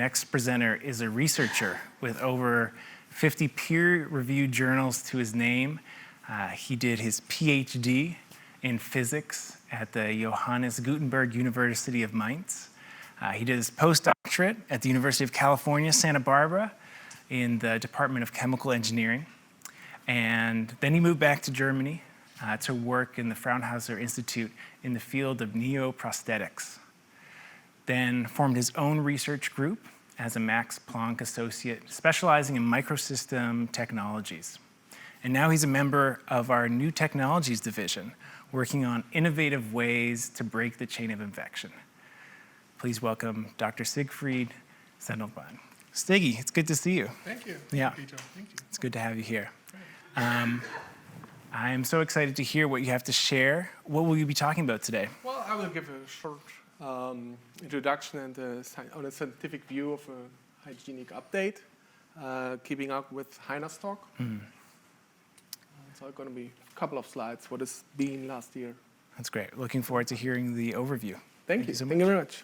next presenter is a researcher with over 50 peer-reviewed journals to his name. He did his PhD in physics at the Johannes Gutenberg University of Mainz. He did his postdoctorate at the University of California, Santa Barbara in the Department of Chemical Engineering. And then he moved back to Germany to work in the Fraunhofer Institute in the field of neoprosthetics. Then formed his own research group as a Max Planck associate, specializing in microsystem technologies. And now he's a member of our new technologies division, working on innovative ways to break the chain of infection. Please welcome Dr. Siegfried Steltenkamp. Stiggy, it's good to see you. Thank you. Yeah. Peter. Thank you. It's good to have you here. I am so excited to hear what you have to share. What will you be talking about today? Well, I will give a short introduction and on a scientific view of a hygienic update, keeping up with Heiner's talk. So it's going to be a couple of slides, what has been last year. That's great. Looking forward to hearing the overview. Thank you so much. Thank you very much.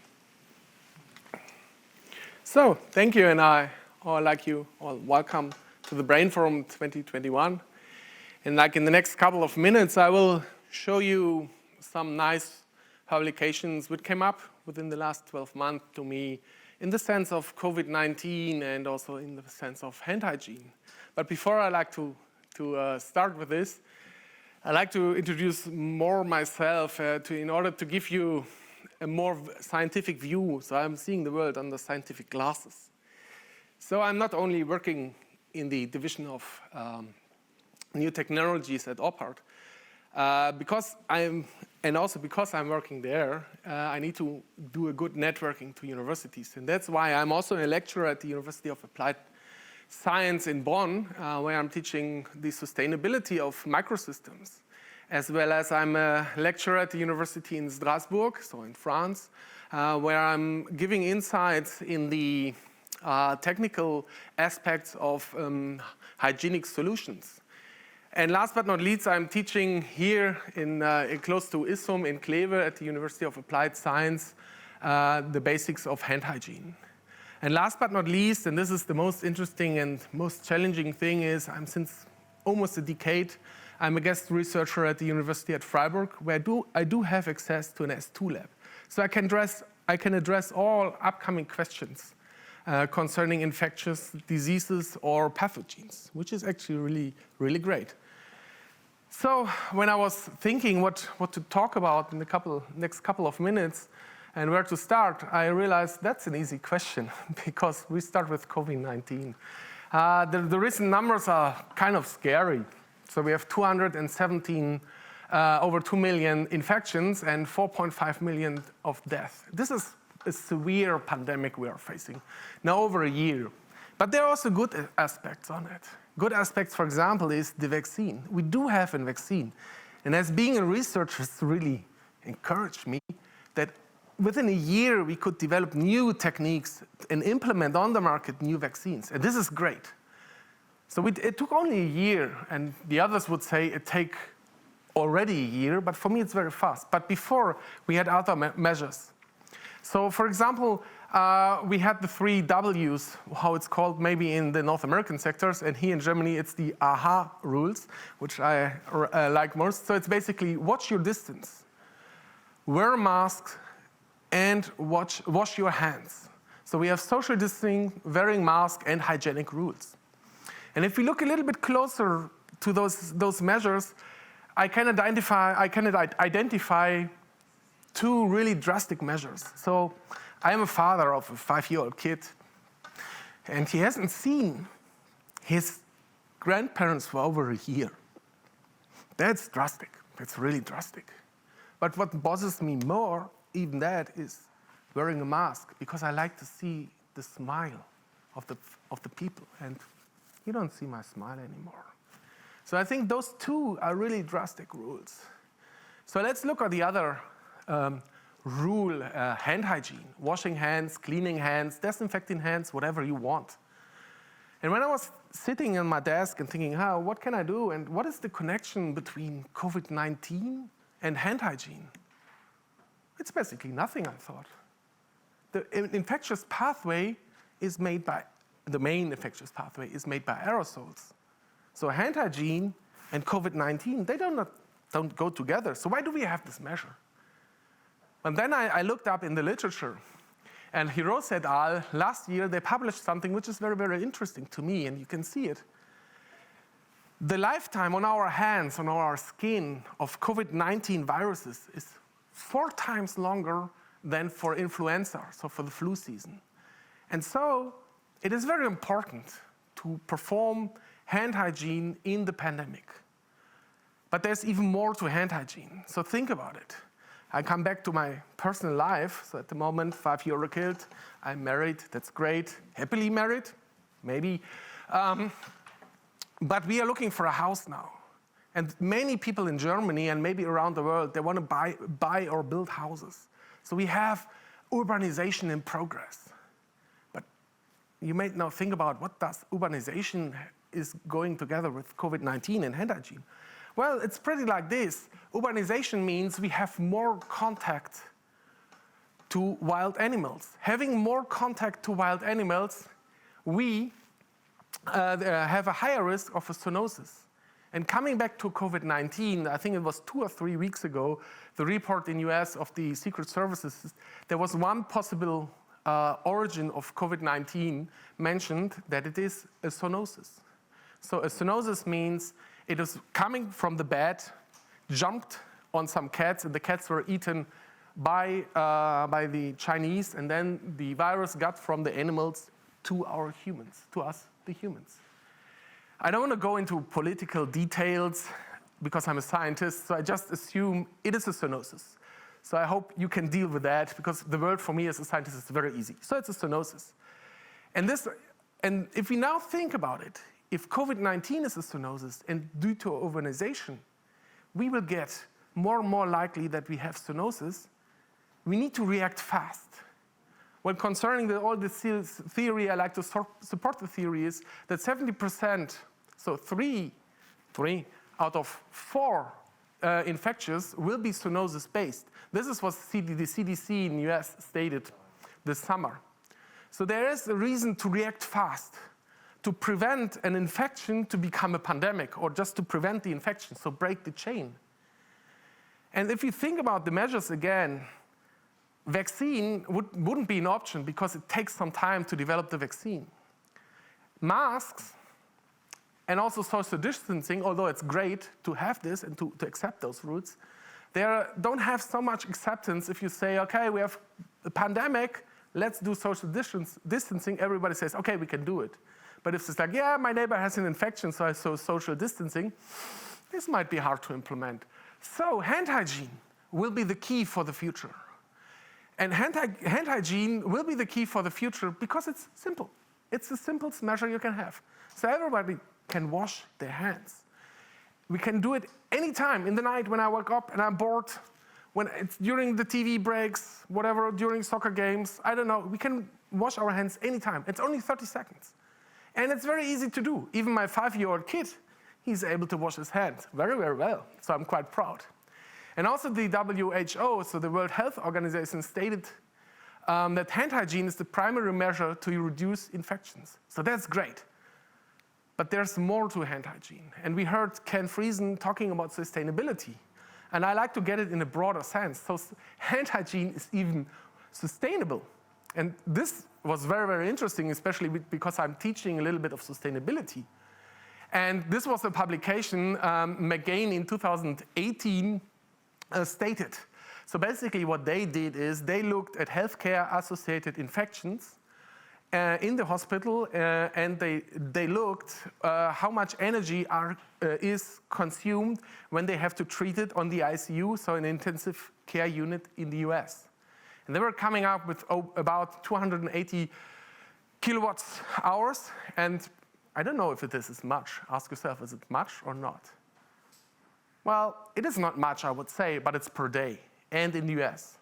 So, thank you, and I all like you all welcome to the Brain Forum 2021. And like in the next couple of minutes, I will show you some nice publications which came up within the last 12 months to me in the sense of COVID-19 and also in the sense of hand hygiene. But before I like to start with this, I like to introduce more myself in order to give you a more scientific view. So I'm seeing the world under scientific glasses. So I'm not only working in the division of new technologies at OPHART, because I'm working there, I need to do a good networking to universities. And that's why I'm also a lecturer at the University of Applied Science in Bonn, where I'm teaching the sustainability of microsystems, as well as I'm a lecturer at the University in Strasbourg, so in France, where I'm giving insights in the technical aspects of hygienic solutions. And last but not least, I'm teaching here in close to Issum in Kleve at the University of Applied Science the basics of hand hygiene. And last but not least, and this is the most interesting and most challenging thing, is I'm since almost a decade, I'm a guest researcher at the University at Freiburg, where I do have access to an S2 lab. So I can address all upcoming questions concerning infectious diseases or pathogens, which is actually really, really great. So when I was thinking what to talk about in the next couple of minutes and where to start, I realized that's an easy question because we start with COVID-19. The recent numbers are kind of scary. So we have 217, over 2 million infections and 4.5 million of deaths. This is a severe pandemic we are facing now over a year. But there are also good aspects on it. Good aspects, for example, is the vaccine. We do have a vaccine. And as being a researcher, it's really encouraged me that within a year we could develop new techniques and implement on the market new vaccines. And this is great. So it took only a year, and the others would say it take already a year, but for me it's very fast. But before, we had other measures. So for example, we had the 3 Ws, how it's called maybe in the North American sectors, and here in Germany it's the AHA rules, which I like most. So it's basically watch your distance, wear a mask, and wash your hands. So we have social distancing, wearing masks, and hygienic rules. And if we look a little bit closer to those measures, I can identify 2 really drastic measures. So I am a father of a 5-year-old kid, and he hasn't seen his grandparents for over a year. That's drastic. That's really drastic. But what bothers me more, even that, is wearing a mask, because I like to see the smile of the people. And you don't see my smile anymore. So I think those 2 are really drastic rules. So let's look at the other rule, hand hygiene. Washing hands, cleaning hands, disinfecting hands, whatever you want. And when I was sitting on my desk and thinking, what can I do? And what is the connection between COVID-19 and hand hygiene? It's basically nothing, I thought. The infectious pathway is made by, the main infectious pathway is made by aerosols. So hand hygiene and COVID-19, they don't go together. So why do we have this measure? And then I looked up in the literature, and Hirose et al. Last year, they published something which is very, very interesting to me, and you can see it. The lifetime on our hands, on our skin of COVID-19 viruses is 4 times longer than for influenza, so for the flu season. And so it is very important to perform hand hygiene in the pandemic. But there's even more to hand hygiene, so think about it. I come back to my personal life. So at the moment, 5-year-old kid, I'm married, that's great. Happily married, maybe. But we are looking for a house now. And many people in Germany and maybe around the world, they want to buy or build houses. So we have urbanization in progress. But you may now think about what does urbanization is going together with COVID-19 and hand hygiene. Well, it's pretty like this. Urbanization means we have more contact to wild animals. Having more contact to wild animals, we have a higher risk of a zoonosis. And coming back to COVID-19, I think it was 2 or 3 weeks ago, the report in US of the Secret Services, there was one possible origin of COVID-19 mentioned, that it is a zoonosis. So a zoonosis means it is coming from the bed, jumped on some cats, and the cats were eaten by the Chinese, and then the virus got from the animals to our humans, to us, the humans. I don't want to go into political details because I'm a scientist, so I just assume it is a zoonosis. So I hope you can deal with that, because the word for me as a scientist is very easy. So it's a zoonosis. And if we now think about it, if COVID-19 is a zoonosis and due to urbanization, we will get more and more likely that we have zoonosis, we need to react fast. When concerning all this theory, I like to support the theory is that 70%, so 3 out of 4 infections will be zoonosis-based. This is what the CDC in the US stated this summer. So there is a reason to react fast, to prevent an infection to become a pandemic, or just to prevent the infection, so break the chain. And if you think about the measures again, vaccine wouldn't be an option because it takes some time to develop the vaccine. Masks and also social distancing, although it's great to have this and to accept those rules, they don't have so much acceptance if you say, okay, we have a pandemic, let's do social distancing. Everybody says, okay, we can do it. But if it's like, yeah, my neighbor has an infection, so I saw social distancing, this might be hard to implement. So hand hygiene will be the key for the future. And hand hygiene will be the key for the future because it's simple. It's the simplest measure you can have. So everybody can wash their hands. We can do it anytime in the night when I wake up and I'm bored, when it's during the TV breaks, whatever, during soccer games, I don't know. We can wash our hands anytime. It's only 30 seconds. And it's very easy to do. Even my 5-year-old kid, he's able to wash his hands very, very well. So I'm quite proud. And also the WHO, so the World Health Organization, stated that hand hygiene is the primary measure to reduce infections. So that's great. But there's more to hand hygiene. And we heard Ken Friesen talking about sustainability. And I like to get it in a broader sense. So hand hygiene is even sustainable. And this was very, very interesting, especially because I'm teaching a little bit of sustainability. And this was a publication McGain in 2018 stated. So basically what they did is they looked at healthcare-associated infections in the hospital, and they looked how much energy is consumed when they have to treat it on the ICU, so an intensive care unit in the US. And they were coming up with about 280 kilowatts hours, and I don't know if this is much. Ask yourself, is it much or not? Well, it is not much, I would say, but it's per day, and in the US.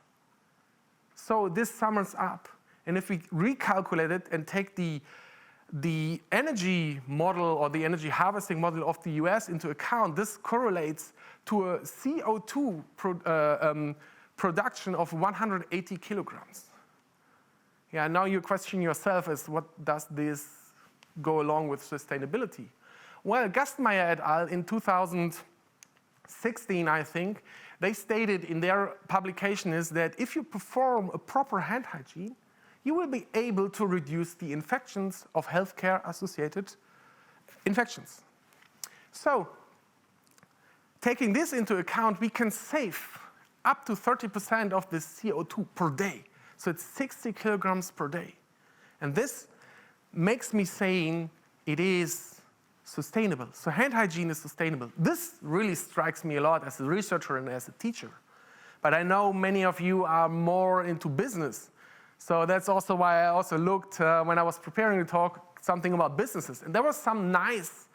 So this sums up. And if we recalculate it and take the energy model or the energy harvesting model of the US into account, this correlates to a CO2 production of 180 kilograms. Yeah, now you question yourself is what does this go along with sustainability? Well, Gastmeier et al. In 2016, I think, they stated in their publication is that if you perform a proper hand hygiene, you will be able to reduce the infections of healthcare-associated infections. So, taking this into account, we can save up to 30% of the CO2 per day. So it's 60 kilograms per day. And this makes me saying it is sustainable. So hand hygiene is sustainable. This really strikes me a lot as a researcher and as a teacher. But I know many of you are more into business. So that's also why I also looked, when I was preparing the talk, something about businesses. And there was some nice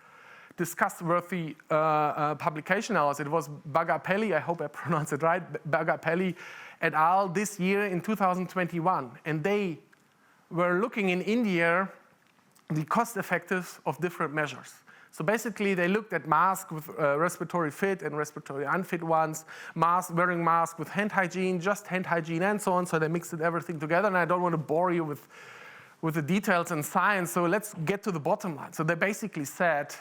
discuss-worthy publication out. It was Bagapelli, I hope I pronounced it right, Bagapelli et al. This year in 2021. And they were looking in India the cost effectiveness of different measures. So basically they looked at masks with respiratory fit and respiratory unfit ones, wearing masks with hand hygiene, just hand hygiene and so on. So they mixed everything together, and I don't want to bore you with the details and science, so let's get to the bottom line. So they basically said,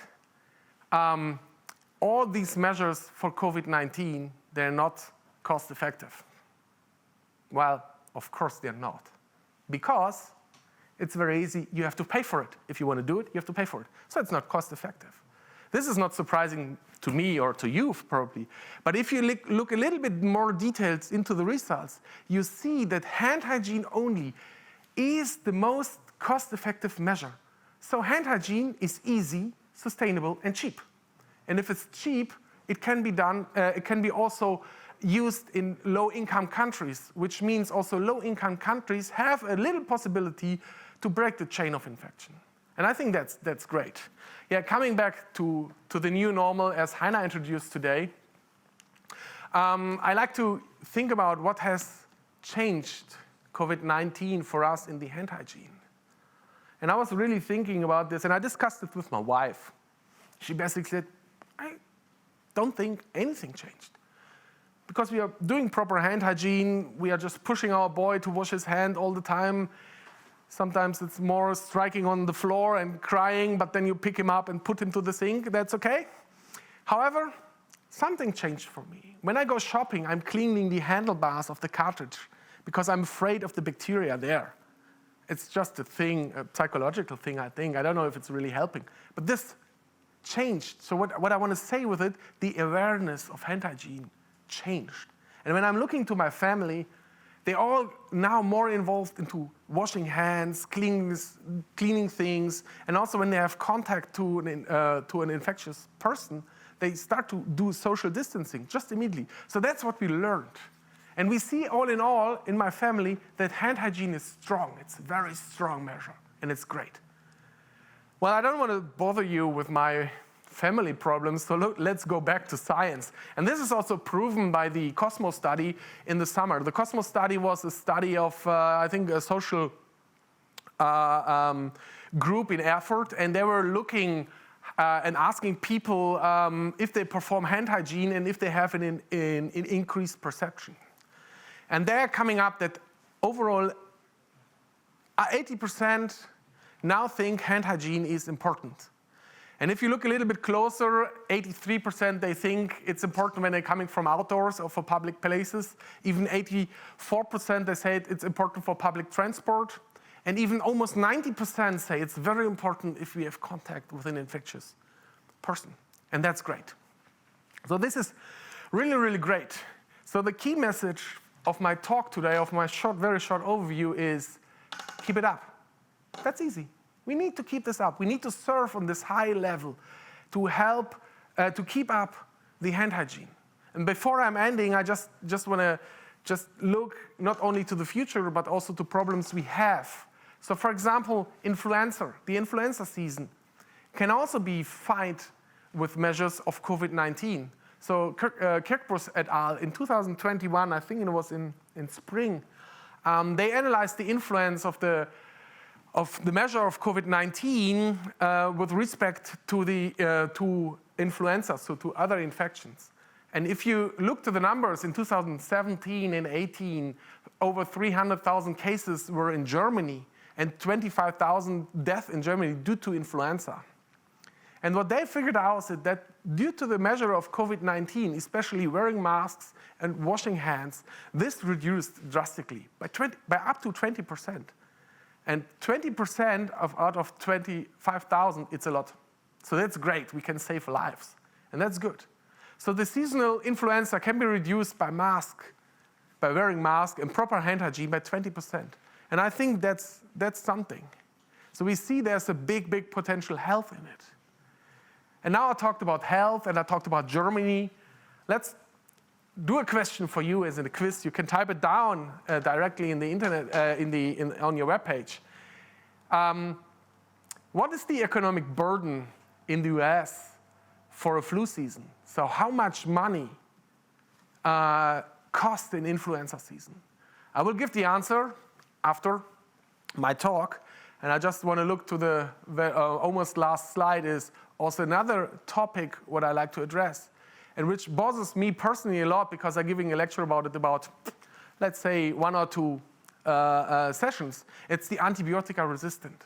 all these measures for COVID-19, they're not cost effective. Well, of course they're not. Because it's very easy, you have to pay for it. If you want to do it, you have to pay for it. So it's not cost effective. This is not surprising to me or to you probably. But if you look a little bit more details into the results, you see that hand hygiene only is the most cost effective measure. So hand hygiene is easy, sustainable, and cheap. And if it's cheap, it can be done, it can be also used in low-income countries, which means also low-income countries have a little possibility to break the chain of infection. And I think that's great. Yeah, coming back to the new normal, as Heiner introduced today, I like to think about what has changed COVID-19 for us in the hand hygiene. And I was really thinking about this, and I discussed it with my wife. She basically said, I don't think anything changed. Because we are doing proper hand hygiene, we are just pushing our boy to wash his hand all the time. Sometimes it's more striking on the floor and crying, but then you pick him up and put him to the sink, that's okay. However, something changed for me. When I go shopping, I'm cleaning the handlebars of the cartridge because I'm afraid of the bacteria there. It's just a thing, a psychological thing, I think. I don't know if it's really helping. But this changed. So what I want to say with it, the awareness of hand hygiene changed. And when I'm looking to my family, they're all now more involved into washing hands, cleaning things, and also when they have contact to an infectious person, they start to do social distancing just immediately. So that's what we learned. And we see all in my family, that hand hygiene is strong. It's a very strong measure, and it's great. Well, I don't want to bother you with my family problems, so let's go back to science. And this is also proven by the Cosmos study in the summer. The Cosmos study was a study of, I think, a social group in Erfurt, and they were looking and asking people if they perform hand hygiene and if they have an increased perception. And they're coming up that overall 80% now think hand hygiene is important. And if you look a little bit closer, 83% they think it's important when they're coming from outdoors or for public places. Even 84% they say it's important for public transport. And even almost 90% say it's very important if we have contact with an infectious person. And that's great. So this is really, really great. So the key message of my talk today, of my very short overview is keep it up. That's easy. We need to keep this up. We need to serve on this high level to help to keep up the hand hygiene. And before I'm ending, I just want to look not only to the future, but also to problems we have. So for example, influenza, the influenza season can also be fight with measures of COVID-19. So Kirkbrus et al. In 2021, I think it was in spring, they analyzed the influence of the measure of COVID-19 with respect to influenza, so to other infections. And if you look to the numbers, in 2017 and 18, over 300,000 cases were in Germany and 25,000 deaths in Germany due to influenza. And what they figured out is that due to the measure of COVID-19, especially wearing masks and washing hands, this reduced drastically by up to 20%. And 20% out of 25,000, it's a lot. So that's great, we can save lives, and that's good. So the seasonal influenza can be reduced by wearing mask and proper hand hygiene by 20%. And I think that's something. So we see there's a big potential health in it. And now I talked about health and I talked about Germany. Let's do a question for you as in a quiz. You can type it down directly in the internet, on your webpage. What is the economic burden in the US for a flu season? So how much money costs an influenza season? I will give the answer after my talk. And I just want to look to the almost last slide is also another topic what I like to address, and which bothers me personally a lot because I'm giving a lecture about it about, let's say, 1 or 2 sessions. It's the antibiotic resistant.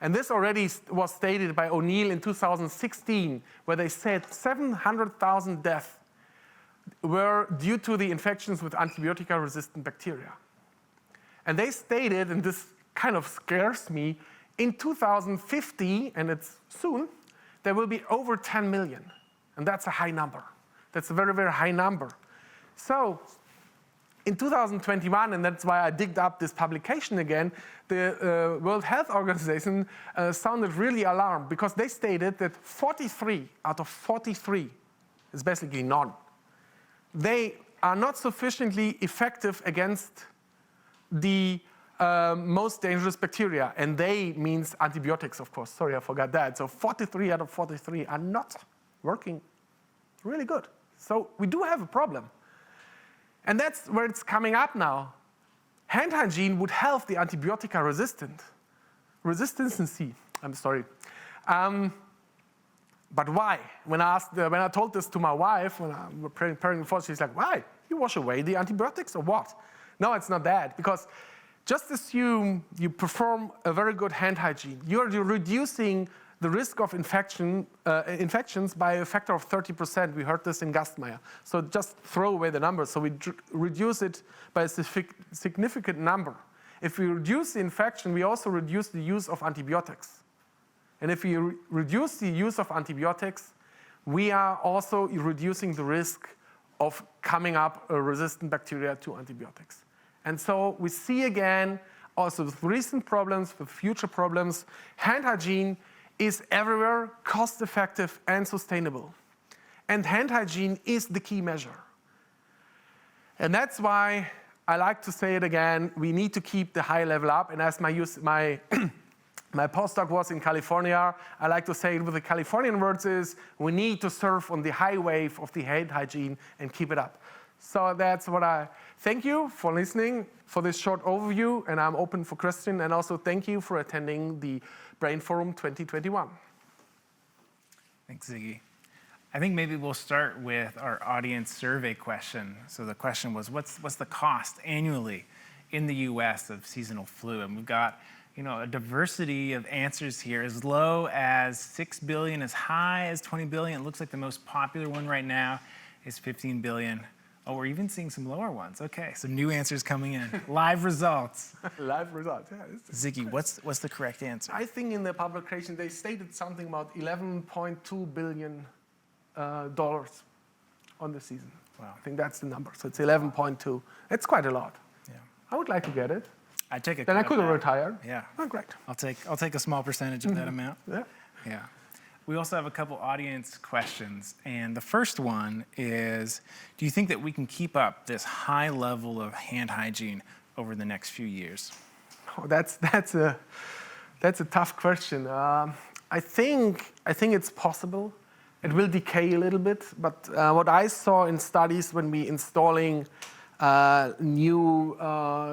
And this already was stated by O'Neill in 2016, where they said 700,000 deaths were due to the infections with antibiotic-resistant bacteria. And they stated, and this kind of scares me, in 2050, and it's soon, there will be over 10 million. And that's a high number. That's a very high number. So in 2021, and that's why I digged up this publication again, the World Health Organization sounded really alarmed because they stated that 43 out of 43 is basically none. They are not sufficiently effective against the most dangerous bacteria, and they means antibiotics, of course. Sorry, I forgot that. So 43 out of 43 are not working really good. So we do have a problem. And that's where it's coming up now. Hand hygiene would help the antibiotic resistancy. I'm sorry. But why? When I told this to my wife, when I was preparing for, she's like, why? You wash away the antibiotics or what? No, it's not that. Because just assume you perform a very good hand hygiene. You're reducing the risk of infections by a factor of 30%. We heard this in Gastmeier. So just throw away the numbers. So we reduce it by a significant number. If we reduce the infection, we also reduce the use of antibiotics. And if we reduce the use of antibiotics, we are also reducing the risk of coming up resistant bacteria to antibiotics. And so we see again, also with recent problems, with future problems, hand hygiene is everywhere, cost-effective and sustainable. And hand hygiene is the key measure. And that's why I like to say it again, we need to keep the high level up. And as my postdoc was in California, I like to say it with the Californian words is, we need to surf on the high wave of the hand hygiene and keep it up. So that's what I thank you for listening for this short overview, and I'm open for questions. And also thank you for attending the Brain Forum 2021. Thanks, Ziggy. I think maybe we'll start with our audience survey question. So the question was, what's the cost annually in the U.S. of seasonal flu? And we've got a diversity of answers here, as low as $6 billion, as high as $20 billion. It looks like the most popular one right now is $15 billion. Oh, we're even seeing some lower ones. Okay, so new answers coming in. Live results. Live results, yeah. Ziggy, what's the correct answer? I think in the publication they stated something about $11.2 billion on the season. Wow. I think that's the number. So it's 11.2. It's quite a lot. Yeah. I would like to get it. I'd take it. Then I could have retired. Yeah. Oh, great. I'll take a small percentage of that amount. Yeah. Yeah. We also have a couple audience questions, and the first one is, do you think that we can keep up this high level of hand hygiene over the next few years? Oh, that's a tough question. I think it's possible. It will decay a little bit, but what I saw in studies when we installing new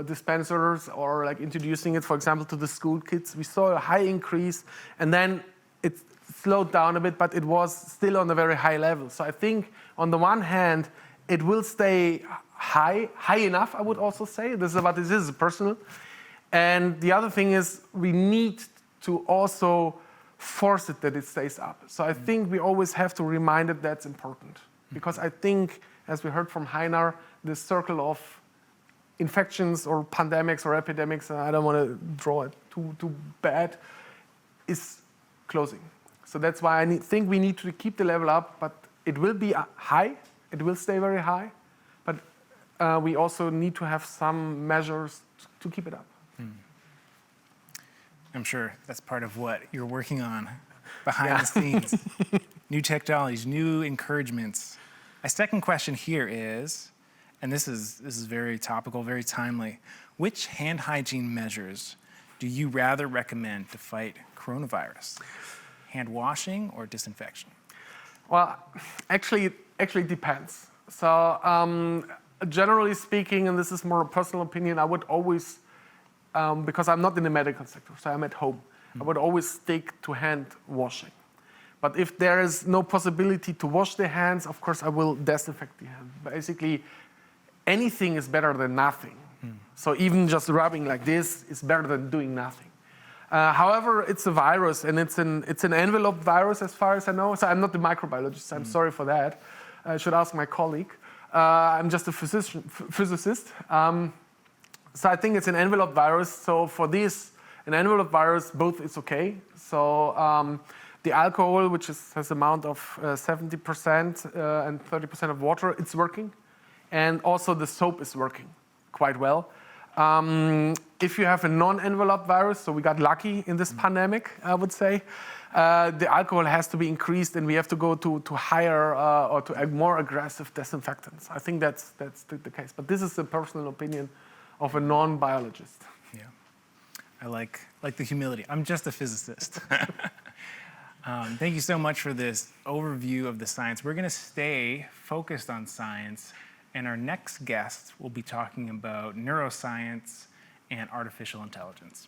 dispensers or like introducing it, for example, to the school kids, we saw a high increase, and then it slowed down a bit, but it was still on a very high level. So I think on the one hand, it will stay high enough, I would also say. This is personal. And the other thing is we need to also force it that it stays up. So I think we always have to remind it that's important. Because I think, as we heard from Heinar, this circle of infections or pandemics or epidemics, and I don't want to draw it too bad, is closing. So that's why I think we need to keep the level up, but it will be high. It will stay very high. But we also need to have some measures to keep it up. I'm sure that's part of what you're working on behind the scenes. New technologies, new encouragements. My second question here is, and this is very topical, very timely, which hand hygiene measures do you rather recommend to fight coronavirus? Hand washing or disinfection? Well, actually it depends. So generally speaking, and this is more a personal opinion, I would always, because I'm not in the medical sector, so I'm at home, I would always stick to hand washing. But if there is no possibility to wash the hands, of course I will disinfect the hand. Basically, anything is better than nothing. So even just rubbing like this is better than doing nothing. However, it's a virus, and it's an enveloped virus as far as I know. So I'm not the microbiologist, I'm sorry for that. I should ask my colleague. I'm just a physicist. So I think it's an enveloped virus. So for this, an enveloped virus, both is okay. So the alcohol, which has amount of 70% and 30% of water, it's working. And also the soap is working quite well. If you have a non-enveloped virus, so we got lucky in this pandemic, I would say, the alcohol has to be increased, and we have to go to higher or to more aggressive disinfectants. I think that's the case. But this is a personal opinion of a non-biologist. Yeah, I like the humility. I'm just a physicist. Thank you so much for this overview of the science. We're going to stay focused on science, and our next guest will be talking about neuroscience and artificial intelligence.